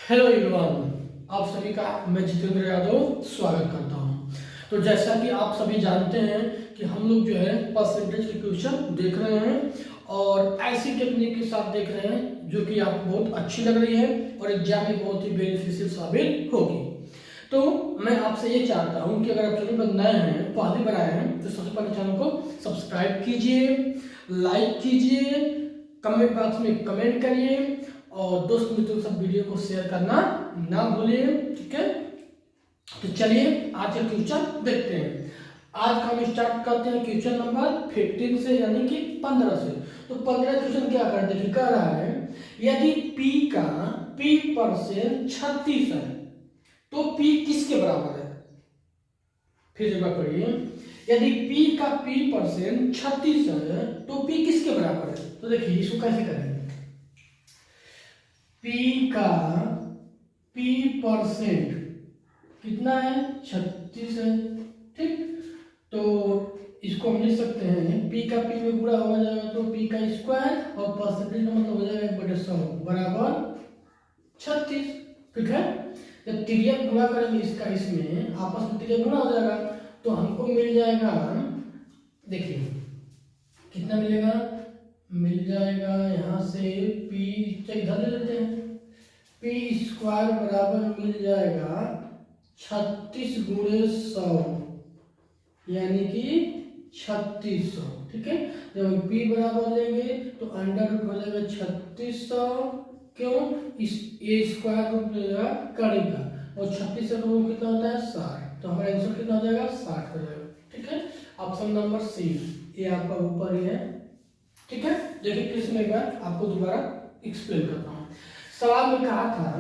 Hello everyone, आप सभी का मैं जितेंद्र यादव स्वागत करता हूं। तो जैसा कि आप सभी जानते हैं कि हम लोग जो है परसेंटेज के क्वेश्चन देख रहे हैं और ऐसी टेक्निक के साथ देख रहे हैं जो कि आपको बहुत अच्छी लग रही है और एग्जाम में बहुत ही बेनिफिशियल साबित होगी। तो मैं आपसे ये चाहता हूं कि अगर आप चैनल पर नए हैं, पहली बार आए हैं, तो सबसे पहले चैनल को सब्सक्राइब कीजिए, लाइक कीजिए, कमेंट बॉक्स में कमेंट करिए और दोस्त मित्रों के साथ वीडियो को शेयर करना ना भूलिए। ठीक है, तो चलिए आज का क्वेश्चन देखते हैं। आज का हम स्टार्ट करते हैं क्वेश्चन नंबर 15 से, यानी कि 15 से। तो 15 क्वेश्चन क्या कर देखिए, कह रहा है यदि p का p% 36 है तो p किसके बराबर है। फिर एक बार पढ़िए, यदि p का p% 36 है तो p किसके बराबर है। तो देखिए इसको कैसे करेंगे। p का p% कितना है, 36 है। ठीक, तो इसको हम लिख सकते हैं p का p में गुणा हो जाएगा तो p का स्क्वायर और परसेंटेज का मतलब हो जाएगा 1/100 बराबर 36। ठीक है, जब तिर्यक गुणा करेंगे इसका इसमें आपस में तिर्यक गुणा हो जाएगा तो हमको मिल जाएगा, देखिए कितना मिलेगा, मिल जाएगा यहाँ से p इधर ले लेते हैं, p स्क्वायर बराबर मिल जाएगा 36 गुणे 100 यानी कि 3600। ठीक है, जब हम p बराबर लेंगे तो अंडर रूट हो जाएगा 3600, क्यों, इस ए स्क्वायर रूट मिलेगा कड़ी का और 36 से रूट कितना होता है 60, तो हमारा आंसर कितना हो जाएगा 60 हो जाएगा। ठीक है, ऑप्शन नंबर सी ये आपका ऊपर ही है। ठीक है, देखिए किस में एक बार आपको दोबारा एक्सप्लेन करता हूँ। सवाल में कहा था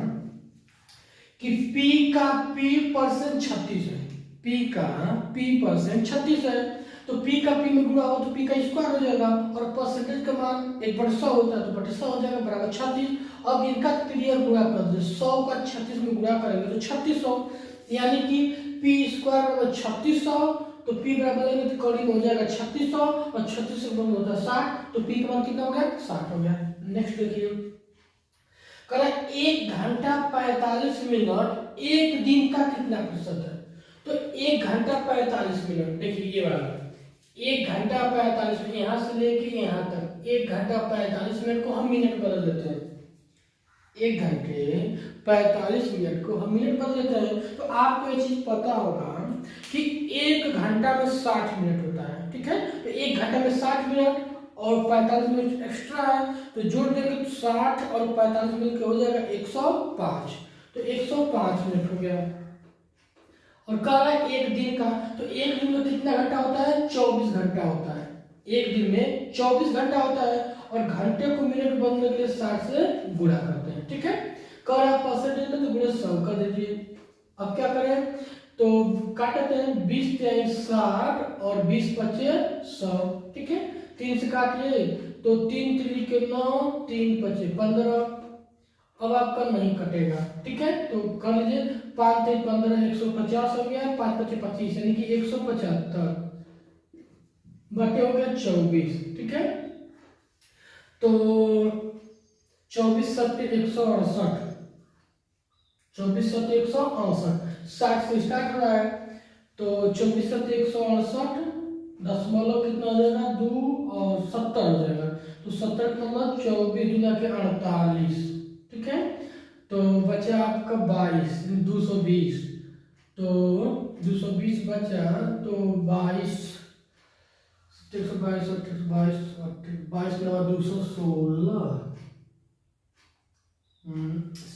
कि p का p% 36 है, p का p% 36 है, तो p का p में गुणा हो तो p का स्क्वायर हो जाएगा और परसेंटेज का मान 1/100 होता है तो 1/100 हो जाएगा बराबर 36। अब इनका तिर्यक गुणा कर दे, 100 का 36 में गुणा करेंगे तो 3600, यानी कि p स्क्वायर बराबर 3600, तो p बराबर लेंगे तो कड़ी में हो जाएगा 3600 और 36 से गुणा होता है 60, तो p का मान कितना हो गया, 60 हो गया। नेक्स्ट देखिए, कह 1 घंटा 45 मिनट एक दिन का कितना प्रतिशत है। तो 1 घंटा 45 मिनट, देखिए ये वाला 1 घंटा 45 मिनट यहां से लेके यहां तक 1 घंटा 45 मिनट को हम मिनट बदल देते हैं, 1 घंटे 45 मिनट को हम मिनट बदल देते हैं। तो आपको ये चीज पता होगा कि 1 घंटा में 60 मिनट होता है। ठीक है, तो 1 घंटा में 60 मिनट और 45 मिनट एक्स्ट्रा है तो जोड़ देंगे तो 60 और 45 मिनट के हो जाएगा 105, तो 105 मिनट हो गया। और कह रहा है एक दिन का, तो एक दिन में कितना घंटा होता है, 24 घंटा होता है। एक दिन में 24 घंटा होता है और घंटे को मिनट बदलने के लिए 60 से गुणा करते हैं। ठीक है, कह रहा है परसेंटेज में तो गुणे 100 कर दीजिए। अब क्या करें, तो काटते हैं 20 × 60 और 20 × 25 100। ठीक है, 3 से काटिए तो 3 × 3 = 9, 3 × 5 = 15। अब आपका नहीं कटेगा। ठीक है, तो कर लीजिए 5 × 3 = 15, 150 हो गया, 5 × 5 = 25 यानी कि 175 बटे हो गया 24। ठीक है, तो 24 × 7 = 168, 24 × 7 = 168, 60 से स्टार्ट हो रहा है तो 24 × 7 = 168, दशमलव कितना हो जाएगा 2 और 70 हो जाएगा, तो 70 का मतलब 24 × 2 = 48। ठीक है, तो बचा आपका 22 220, तो 220 बचा तो 22 122 22 216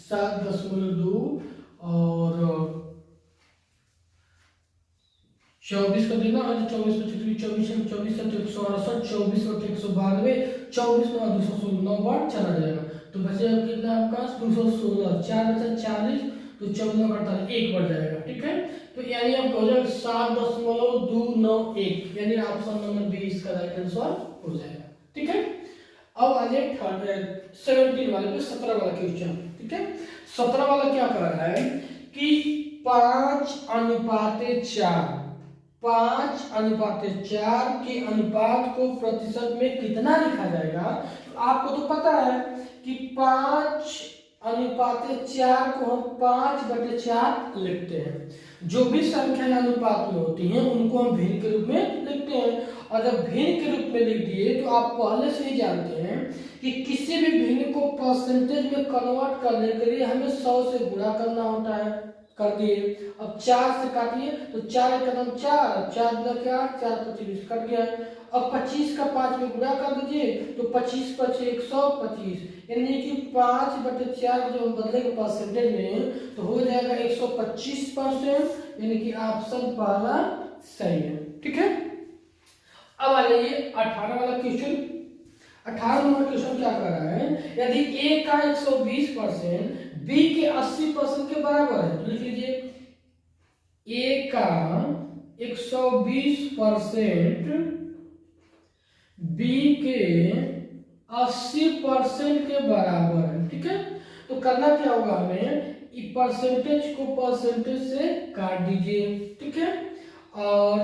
7.2 और 24 का देना है, 24 को 24 24 24 168, 24 और 192, 24 में 216 9 बार चला जाएगा तो बचेगा कितना आपका 216, 4 बचा 40, तो 14 का 48 1 बढ़ जाएगा। ठीक है, तो यानी आपका हो जाएगा 7.291, यानी ऑप्शन नंबर बी इसका राइट आंसर हो जाएगा। ठीक है, अब आ जाए 17 वाले पे, 17 वाला क्वेश्चन। ठीक है, 17 वाला क्या कर रहा है कि 5:4 5:4 के अनुपात को प्रतिशत में कितना लिखा जाएगा। तो आपको तो पता है कि 5 अनुपात 4 को हम 5/4 लिखते हैं। जो भी संख्याएं अनुपात में होती हैं उनको हम भिन्न के रूप में लिखते हैं। और जब भिन्न के रूप में लिख दिए तो आप पहले से ही जानते हैं कि किसी भी भिन्न को परसेंटेज में कन्वर्ट करने के लिए हमें 100 से गुणा करना होता है। कर दिए। अब 4 से काटिए तो 4 एक कदम 4, 4 गुना 4, 4 25 कट गया। अब 25 का 5 में गुणा कर दीजिए तो 25 5 125, यानी कि 5/4 जो बदलेगा परसेंटेज में तो हो जाएगा 125%, यानी कि ऑप्शन पहला सही है। ठीक है। अब आ जाइए 18 वाला क्वेश्चन। 18 नंबर क्वेश्चन क्या कर रहा है, यदि ए का 120% बी के 80% के बराबर है तो लिख लीजिए ए का 120% बी के 80% के बराबर है। ठीक है। तो करना क्या होगा, हमें परसेंटेज को परसेंटेज से काट दीजिए। ठीक है। और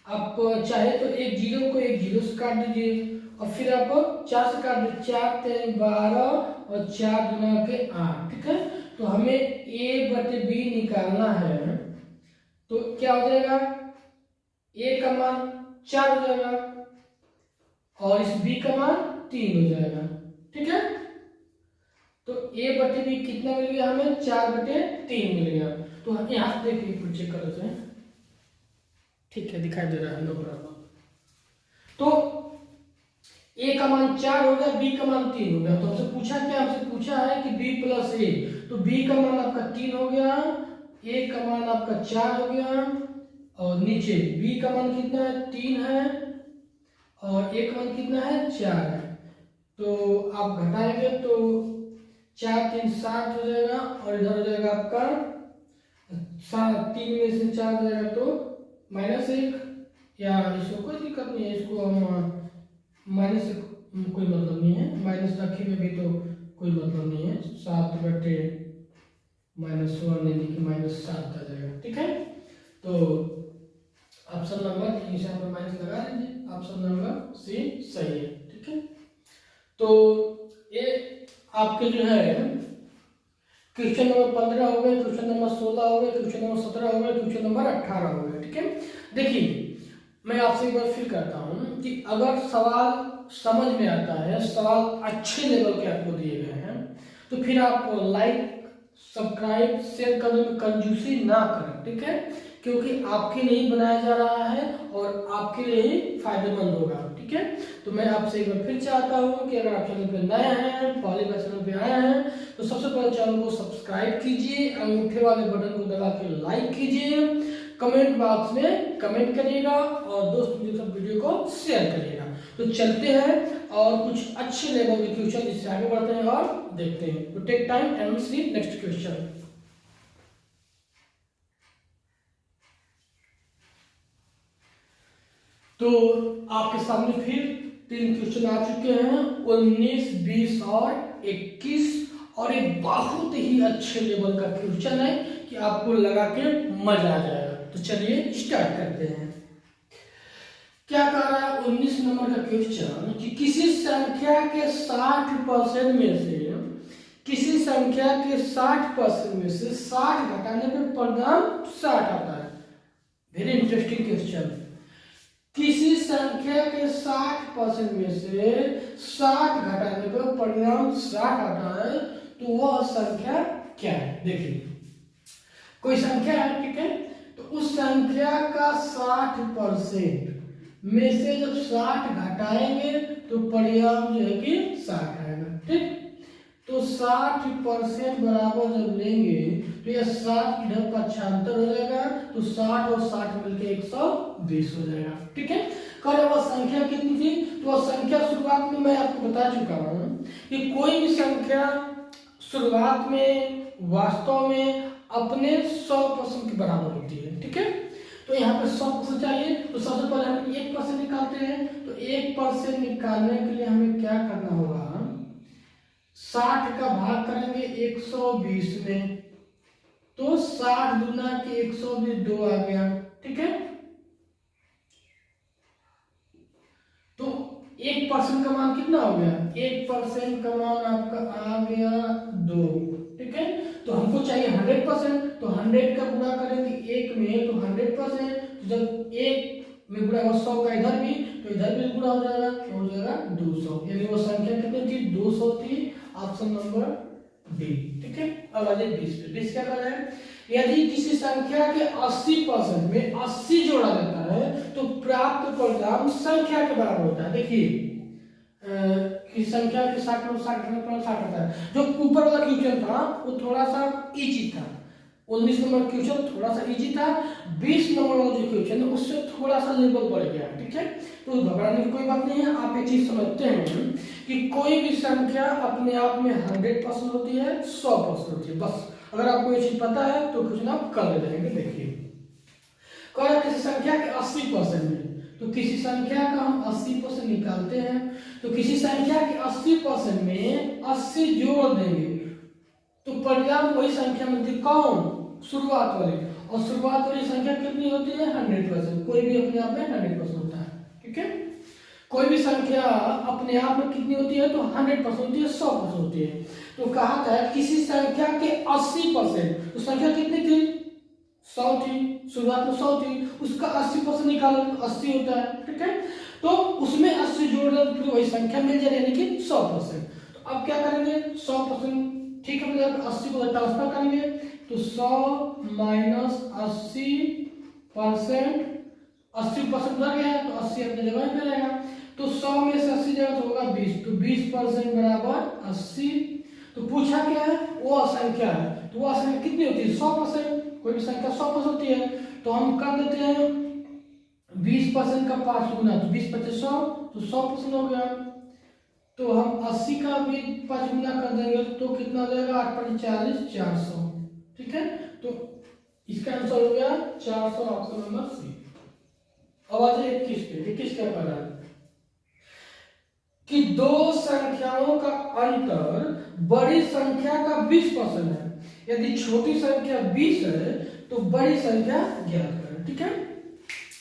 आप चाहे तो एक जीरो को एक जीरो से काट दीजिए और फिर आप 4 से काट दीजिए। 4 3 12 और 4 गुना के 8। ठीक है। तो हमें a/b निकालना है तो क्या हो जाएगा, a का मान 4 हो जाएगा और इस b का मान 3 हो जाएगा। ठीक है। तो a/b कितना मिल गया हमें, 4/3 मिल गया। तो हम यहाँ देखिए फिर चेक कर लेते हैं। ठीक है, दिखाई दे रहा है नो प्रॉब्लम। तो a का मान 4 हो गया, b का मान 3 हो गया। तो हमसे पूछा क्या, हमसे पूछा है कि b + a, तो b का मान आपका 3 हो गया, a का मान आपका 4 हो गया और नीचे b का मान कितना है, 3 है और a का मान कितना है, 4 है। तो आप घटाएंगे तो 4 3 7 हो जाएगा और इधर हो जाएगा आपका 3 में से 4 हो जाएगा तो -1, या इसको कोई दिक्कत नहीं है, इसको हम माइनस से कोई मतलब नहीं है, माइनस रखी में भी तो कोई मतलब नहीं है। 7/-1 यानी कि -7 आ जाएगा। ठीक है। तो ऑप्शन नंबर यहाँ पर माइनस लगा लीजिए, ऑप्शन नंबर सी सही है। ठीक है। तो ये आपके जो है क्वेश्चन नंबर 15 हो गए, क्वेश्चन नंबर 16 हो गए, क्वेश्चन नंबर 17 हो गए, क्वेश्चन नंबर 18 हो गए। ठीक है। देखिए मैं आपसे एक बार फिर कहता हूं कि अगर सवाल समझ में आता है, सवाल अच्छे लेवल के आपको दिए गए हैं तो फिर आप लाइक सब्सक्राइब शेयर करने में कंजूसी ना करें। ठीक है। क्योंकि आपके लिए ही बनाया जा रहा है और आपके लिए ही फायदेमंद होगा। ठीक है। तो मैं आपसे एक बार फिर चाहता हूं कि अगर आप चैनल पे नए हैं, पहली बार चैनल पे आए हैं तो सबसे पहले चैनल को सब्सक्राइब कीजिए, अंगूठे वाले बटन को दबा के लाइक कीजिए, कमेंट बॉक्स में कमेंट करिएगा और दोस्तों के साथ वीडियो को शेयर करिएगा। तो चलते हैं और कुछ अच्छे लेवल के क्वेश्चन इससे आगे बढ़ते हैं और देखते हैं। तो take time and see next question. तो आपके सामने फिर 3 क्वेश्चन आ चुके हैं, 19 20 और 21, और एक बहुत ही अच्छे लेवल का क्वेश्चन है कि आपको लगा के मजा आ जाएगा। तो चलिए स्टार्ट करते हैं। क्या कह रहा है 19 नंबर का क्वेश्चन कि किसी संख्या के 60% में से, किसी संख्या के 60% में से 60 घटाने पर परिणाम 60 आता है। Very interesting question. किसी संख्या के 60% में से 60 घटाने पर परिणाम 60 आता है तो वह संख्या क्या है। देखिए कोई संख्या है, ठीक है, तो उस संख्या का 60% में से जब 60 घटाएंगे तो परिणाम जो है कि 60 आएगा। ठीक। तो 60% बराबर जब लेंगे तो यह 60 इधर पक्षांतर हो जाएगा तो 60 और 60 मिलकर 120 हो जाएगा। ठीक है। कल वह संख्या कितनी थी, तो वह संख्या शुरुआत में मैं आपको बता चुका हूं कि कोई भी संख्या शुरुआत में वास्तव में अपने 100% के बराबर होती है। ठीक है। तो यहाँ पे 100% चाहिए तो सबसे पहले हम 1% निकालते हैं। तो 1% निकालने के लिए हमें क्या करना होगा, 60 का भाग करेंगे 120 में, तो 60 गुना के 120 2 आ गया। ठीक है। तो 1% का मान कितना हो गया, 1% का मान आपका आ गया 2, ठीक है। तो हमको चाहिए 100%, तो 100 का गुणा करेंगे 1 में तो 100%, तो जब 1 में गुणा होगा 100 का इधर भी, तो इधर भी गुणा हो जाएगा, तो हो जाएगा 200, यानी वो संख्या कितनी थी, 200 थी। ऑप्शन नंबर डी, ठीक है। अब आ जाए 20 पे। 20 क्या कर रहा है, यदि किसी संख्या के 80% में 80 जोड़ा जाता है तो प्राप्त परिणाम संख्या के बराबर होता है। देखिए किसी संख्या के 60 में 60 होता है। जो ऊपर वाला क्वेश्चन था वो थोड़ा सा इजी था, 19 नंबर क्वेश्चन थोड़ा सा इजी था, 20 नंबर वाला जो क्वेश्चन है उससे थोड़ा सा लेवल बढ़ गया, ठीक है। तो घबराने की कोई बात नहीं है। आप एक चीज समझते हैं कि कोई भी संख्या अपने आप में 100% होती है, 100% होती है, बस अगर आपको ये चीज पता है तो क्वेश्चन आप कर ले जाएंगे। देखिए कह किसी संख्या के 80% में, तो किसी संख्या का हम 80% निकालते हैं, तो किसी संख्या के 80% में 80 जोड़ देंगे तो परिणाम वही संख्या मिलती, कौन, शुरुआत वाली, और शुरुआत वाली संख्या कितनी होती है, 100%। कोई भी अपने आप में 100% होता है, ठीक है। कोई भी संख्या अपने आप में कितनी होती है, तो 100% होती है, 100% होती है। तो कहा था किसी संख्या के 80%, तो संख्या कितनी थी, 100 थी, शुरुआत में 100 थी, उसका 80% निकालो तो 80 होता है, ठीक है। तो उसमें 80 जोड़ दो तो वही संख्या मिल जाएगी, यानी कि 100%। तो अब क्या करेंगे, 100%, ठीक है, 80 को ट्रांसफर करेंगे तो 100 माइनस 80%, 80% बढ़ गया तो 80 अपनी जगह पे रहेगा, तो 100 में से 80 जाएगा तो होगा 20, तो 20% बराबर 80। तो पूछा क्या है, वो संख्या है, तो वो संख्या कितनी होती है, 100%। कोई भी संख्या 100% होती है, तो हम कर देते हैं 20% का 5 गुना, तो 20 पच्चीस 100, तो 100% हो गया। तो हम 80 का भी 5 गुना कर देंगे तो कितना हो जाएगा, 8 × 40 400, ठीक है। तो इसका आंसर हो गया 400, ऑप्शन नंबर सी। अब आ जाए 21 पे। 21 क्या कर रहा है कि दो संख्याओं का अंतर बड़ी संख्या का 20% है, यदि छोटी संख्या 20 है तो बड़ी संख्या ज्ञात करें, ठीक है।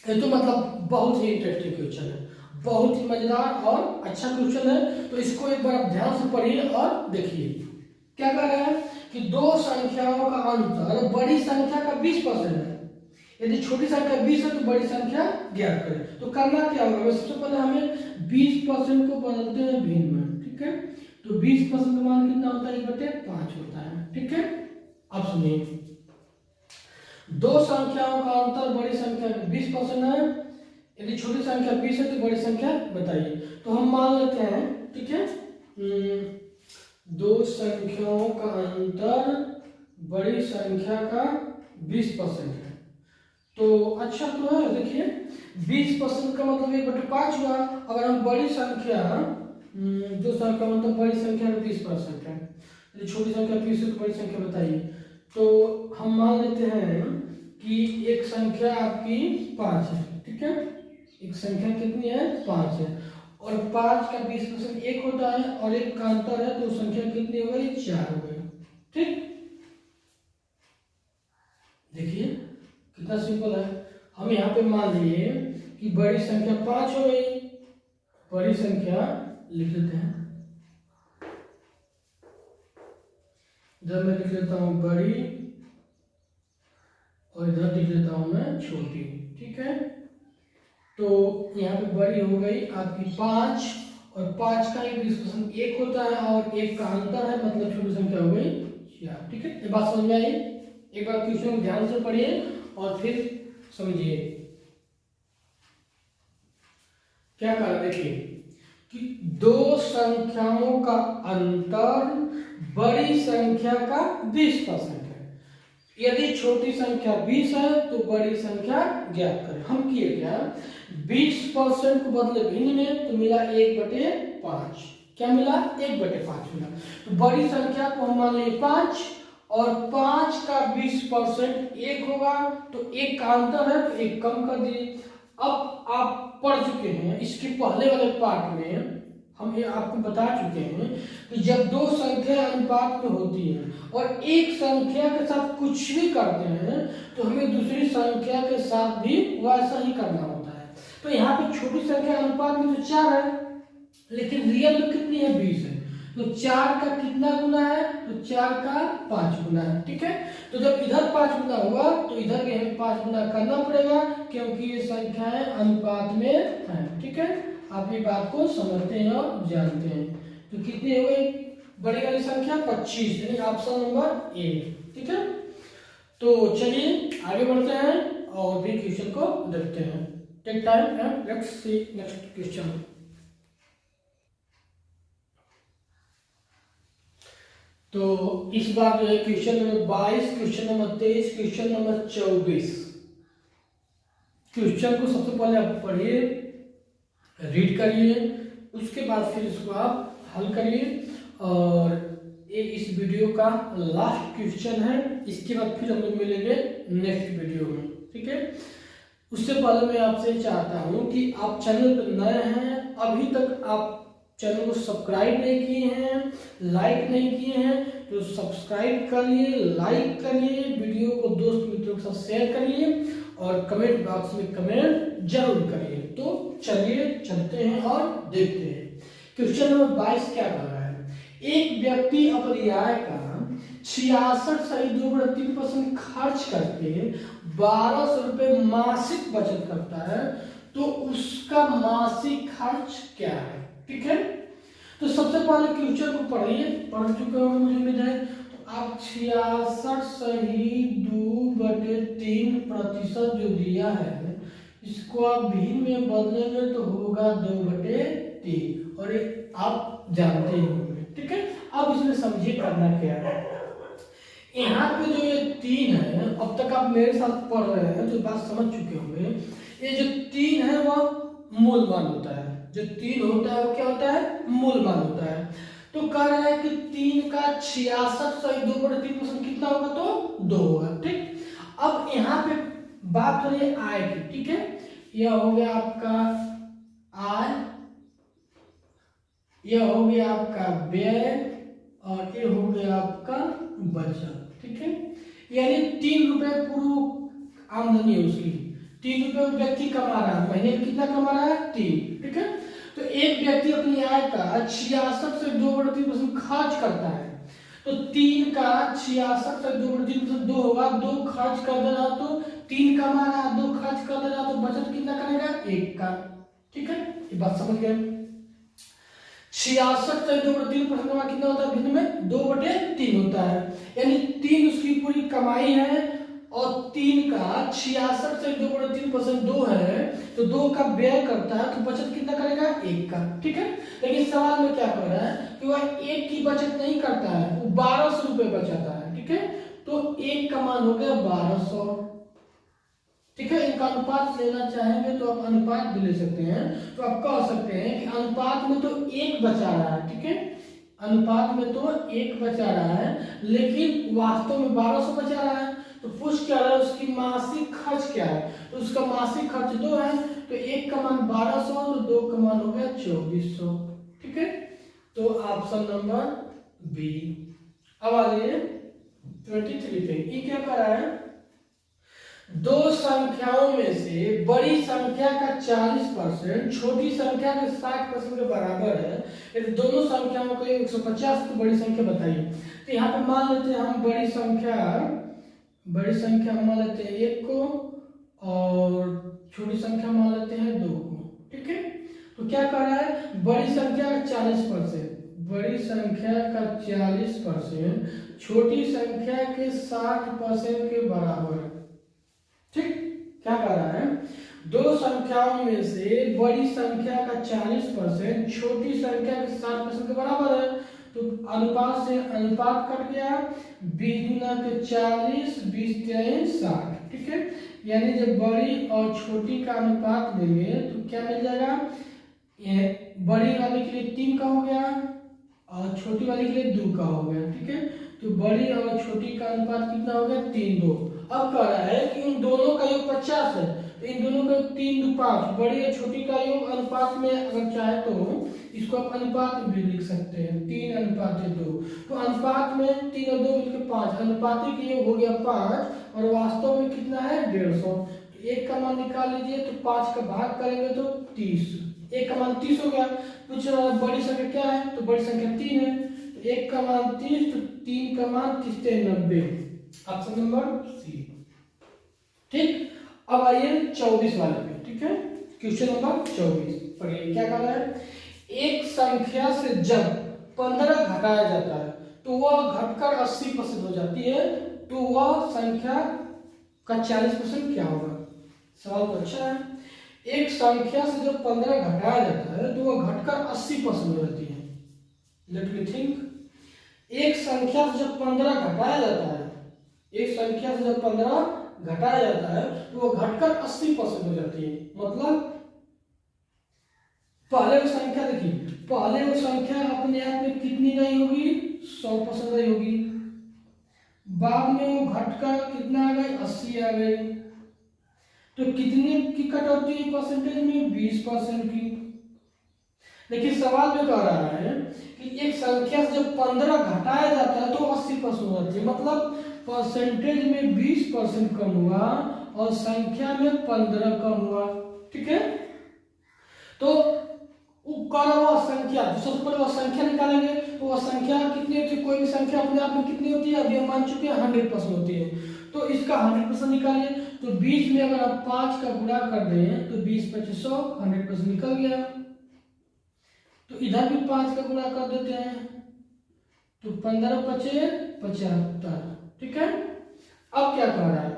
ये तो मतलब बहुत ही इंटरेस्टिंग क्वेश्चन है, बहुत ही मजेदार और अच्छा क्वेश्चन है। तो इसको एक बार आप ध्यान से पढ़िए और देखिए क्या कह रहा है कि दो संख्याओं का अंतर बड़ी संख्या का 20% है, यदि छोटी संख्या 20 है तो बड़ी संख्या ज्ञात करें। तो करना क्या होगा, सबसे पहले हमें 20% को बदलते हैं भिन्न में, ठीक है। तो 20% का मान कितना होता है, 1/5 होता है, ठीक है। अब सुनिए, दो संख्याओं का अंतर बड़ी संख्या में 20% है, यदि छोटी संख्या 20 है तो बड़ी संख्या बताइए। तो हम मान लेते हैं, ठीक है, दो संख्याओं का अंतर बड़ी संख्या का 20% है, तो अच्छा तो है। देखिए 20% का मतलब 1/5 हुआ। अगर हम बड़ी संख्या, दो संख्या मतलब बड़ी संख्या में 20% है, यदि छोटी संख्या 20 है तो बड़ी संख्या बताइए। तो हम मान लेते हैं कि एक संख्या आपकी 5 है, ठीक है, एक संख्या कितनी है, 5 है, और 5 का 20% 1 होता है, और एक का अंतर है तो संख्या कितनी हो गई, 4 हो गई, ठीक। देखिए कितना सिंपल है। हम यहाँ पे मान लिए कि बड़ी संख्या 5 हो गई, बड़ी संख्या लिख लेते हैं, इधर मैं लिख लेता हूँ बड़ी और इधर लिख लेता हूँ मैं छोटी, ठीक है। तो यहाँ पे बड़ी हो गई आपकी 5, और 5 का 20% 1 होता है, और 1 का अंतर है, मतलब छोटी संख्या हो गई 4, ठीक है। ये बात समझ में आई। एक बार क्वेश्चन को ध्यान से पढ़िए और फिर समझिए क्या कर, देखिए कि दो संख्याओं का अंतर बड़ी संख्या का 20% है, यदि छोटी संख्या 20 है तो बड़ी संख्या ज्ञात करें। हम किए क्या, 20% को बदले भिन्न में तो मिला 1/5, क्या मिला, 1/5 मिला। तो बड़ी संख्या को हम मान लिए 5, और 5 का 20% 1 होगा, तो 1 का अंतर है तो 1 कम कर दिए। अब आप पढ़ चुके हैं इसके पहले वाले पार्ट में, हम ये आपको बता चुके हैं कि जब दो संख्या अनुपात में होती है और एक संख्या के साथ कुछ भी करते हैं तो हमें दूसरी संख्या के साथ भी वैसा ही करना होता है। तो यहाँ पे छोटी संख्या अनुपात में तो 4 है, लेकिन रियल में कितनी है 20 है। तो 4 का कितना गुना है, तो 4 का 5 गुना है। ठीक है, तो जब इधर 5 गुना हुआ तो इधर भी हमें 5 गुना करना पड़ेगा, क्योंकि ये संख्याएं अनुपात में है। ठीक है, आप ये बात को समझते हैं और जानते हैं। तो कितनी हो गई बड़ी वाली संख्या 25, यानी ऑप्शन नंबर ए। ठीक है, तो चलिए आगे बढ़ते हैं और भी क्वेश्चन को देखते हैं। Take time and let's see next question. तो इस बार जो है question number 22, question number 23, question number 24। Question को सबसे पहले आप पढ़िए, रीड करिए, उसके बाद फिर इसको आप हल करिए। और ये इस वीडियो का लास्ट क्वेश्चन है, इसके बाद फिर हम लोग मिलेंगे नेक्स्ट वीडियो में। ठीक है, उससे पहले मैं आपसे चाहता हूं कि आप चैनल पर नए हैं, अभी तक आप चैनल को सब्सक्राइब नहीं किए हैं, लाइक नहीं किए हैं, तो सब्सक्राइब करिए, लाइक करिए, वीडियो को दोस्त मित्रों के साथ शेयर करिए और कमेंट बॉक्स में कमेंट जरूर करिए। तो चलिए चलते हैं और देखते हैं क्वेश्चन नंबर 22 क्या कह रहा है। एक व्यक्ति अपनी आय का 66.2% खर्च करके 1200 रुपये मासिक बचत करता है, तो उसका मासिक खर्च क्या है। ठीक है, तो सबसे पहले क्वेश्चन को पढ़िए, पढ़ चुके होंगे मुझे उम्मीद है। तो आप 66.2/3% जो दिया है, इसको आप भिन्न में बदलेंगे तो होगा 2/3, और ये आप जानते ही होंगे। ठीक है, अब इसमें समझिए करना क्या है। यहाँ पे जो ये 3 है, अब तक आप मेरे साथ पढ़ रहे हैं, जो बात समझ चुके होंगे, ये जो 3 है वह मूलमान होता है। जो 3 होता है वो क्या होता है, मूलमान होता है। तो कह रहा है कि 3 का 66.2/3% कितना होगा, तो 2 होगा। ठीक, अब यहाँ पे बात हो रही है आय की। ठीक है, यह हो गया आपका आय, यह हो गया आपका व्यय, और ये हो गया आपका बचत। ठीक है, यानी 3 रुपए पूर्व आमदनी है उसकी, 3 रुपए व्यक्ति कमा रहा है, महीने में कितना कमा रहा है, 3। ठीक है, तो एक व्यक्ति अपनी आय का 66.2% खर्च करता है, तो 3 का 66.2% 2 होगा, 2 खर्च कर देना, तो 3 कमा रहा है, 2 खर्च कर देना, तो बचत कितना करेगा, 1 का। ठीक है, ये बात समझ गए। 66.2/3% कमा कितना होता है, भिन्न में 2/3 होता है, यानी 3 उसकी पूरी कमाई है, और 3 का 66.2/3% 2 है, तो 2 का व्यय करता है, तो बचत कितना करेगा, 1 का। ठीक है, लेकिन सवाल में क्या कह रहा है कि वह 1 की बचत नहीं करता है, वो 1200 रुपये बचाता है। ठीक है, तो 1 का मान हो गया 1200। ठीक है, इनका अनुपात लेना चाहेंगे तो आप अनुपात भी ले सकते हैं। तो आप कह सकते हैं कि अनुपात में तो 1 बचा रहा है। ठीक है, अनुपात में तो 1 बचा रहा है, लेकिन वास्तव में 1200 बचा रहा है। तो पूछ क्या रहा है, उसकी मासिक खर्च क्या है, तो उसका मासिक खर्च 2 है, तो 1 का मान 1200, तो 2 का मान हो गया 2400। ठीक है, तो ऑप्शन नंबर बी। अब आ जाइए 23 पे, ये क्या कर रहा है, 2 संख्याओं में से बड़ी संख्या का 40% छोटी संख्या के 60% के बराबर है, यदि दोनों संख्याओं को 150 की बड़ी संख्या बताइए। तो यहाँ पे मान लेते हैं हम बड़ी संख्या मान लेते हैं 1 को, और छोटी संख्या मान लेते हैं 2 को। ठीक है, तो क्या कर रहा है, बड़ी संख्या का 40%, बड़ी संख्या का 40% छोटी संख्या के 60% के बराबर है। ठीक, क्या कर रहा है, 2 संख्याओं में से बड़ी संख्या का 40% छोटी संख्या के 60% के बराबर है, तो अनुपात से अनुपात कट गया, 20 गुना के 40, 20 3 60। ठीक है, यानी जब बड़ी और छोटी का अनुपात लेंगे तो क्या मिल जाएगा, ये बड़ी वाले के लिए 3 का हो गया और छोटी वाले के लिए 2 का हो गया। ठीक है, तो बड़ी और छोटी का अनुपात कितना हो गया, 3:2। अब कह रहा है कि इन दोनों का योग 50 है, तो इन दोनों का 3:2 5, बड़ी और छोटी का योग अनुपात में अगर चाहे तो इसको आप अनुपात में भी लिख सकते हैं, 3:2। तो अनुपात में 3 और 2 मिलकर 5, अनुपातिक योग हो गया 5, और वास्तव में कितना है 150। तो 1 का मान निकाल लीजिए, तो 5 का भाग करेंगे तो 30, 1 का मान 30 हो गया। पूछ रहा है बड़ी संख्या क्या है, तो बड़ी संख्या 3 है, तो 1 का मान 30, तो 3 का मान 30 से 90, ऑप्शन नंबर सी। ठीक, अब आइए 24 वाले पे। ठीक है, क्वेश्चन नंबर 24 पढ़िए क्या कह रहा है। एक संख्या से जब 15 घटाया जाता है तो वह घटकर 80% हो जाती है, तो वह संख्या का 40% क्या होगा। सवाल तो अच्छा है। एक संख्या से जब 15 घटाया जाता है तो वह घटकर 80% हो जाती है। Let me think. एक संख्या से जब 15 घटाया जाता है, एक संख्या से जब 15 घटाया जाता है तो वो घटकर 80% हो जाती है। मतलब पहले वो संख्या देखिए, पहले वो संख्या अपने आप में कितनी रही होगी, 100% रही होगी। बाद में वो घटकर कितना आ गई, 80 आ गई। तो कितने की कटौती है परसेंटेज में, 20% की। देखिए सवाल में कह रहा है कि एक संख्या से जब 15 घटाया जाता है तो 80% हो जाती है। मतलब परसेंटेज में 20% कम हुआ और संख्या में 15 कम हुआ। ठीक है, तो वह संख्या जो सबसे पहले वह संख्या निकालेंगे, तो वह संख्या कितनी होती है, कोई भी संख्या अपने आप में कितनी होती है, अभी हम मान चुके हैं 100% होती है। तो इसका 100% निकालिए, तो 20 में अगर आप 5 का गुणा कर दें तो 20 25 100, 100% निकल गया। तो इधर भी 5 का गुणा कर देते हैं, तो 15 25 75। ठीक है, अब क्या कह रहा है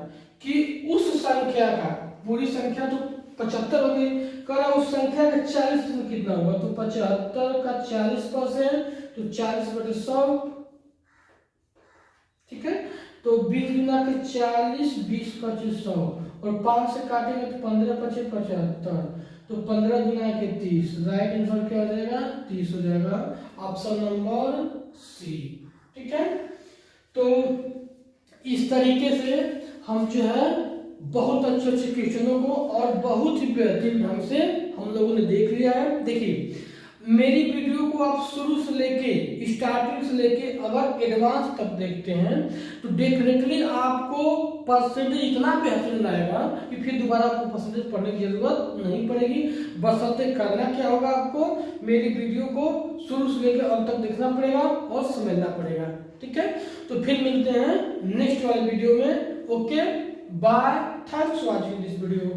कि उस संख्या का, पूरी संख्या तो 75 हो गई, कह रहा है उस संख्या का 40% कितना होगा, तो 75 का 40%, तो 40/100। ठीक है, तो 20 गुना के 40, 20 25 100, और 5 से काटेंगे तो 15 25 75, तो 15 गुना के 30। राइट आंसर क्या हो जाएगा, 30 हो जाएगा, ऑप्शन नंबर सी। ठीक है, तो इस तरीके से हम जो है बहुत अच्छे अच्छे क्वेश्चनों को और बहुत ही बेहतरीन ढंग से हम लोगों ने देख लिया है। देखिए मेरी वीडियो को आप शुरू से लेके, स्टार्टिंग से लेके अगर एडवांस तक देखते हैं तो डेफिनेटली आपको परसेंटेज इतना बेहतरीन आएगा कि फिर दोबारा आपको परसेंटेज पढ़ने की जरूरत नहीं पड़ेगी। बशर्ते करना क्या होगा, आपको मेरी वीडियो को शुरू से लेकर अंत तक देखना पड़ेगा और समझना पड़ेगा। ठीक है, तो फिर मिलते हैं नेक्स्ट वाले वीडियो में। Okay, bye, thanks for watching this video.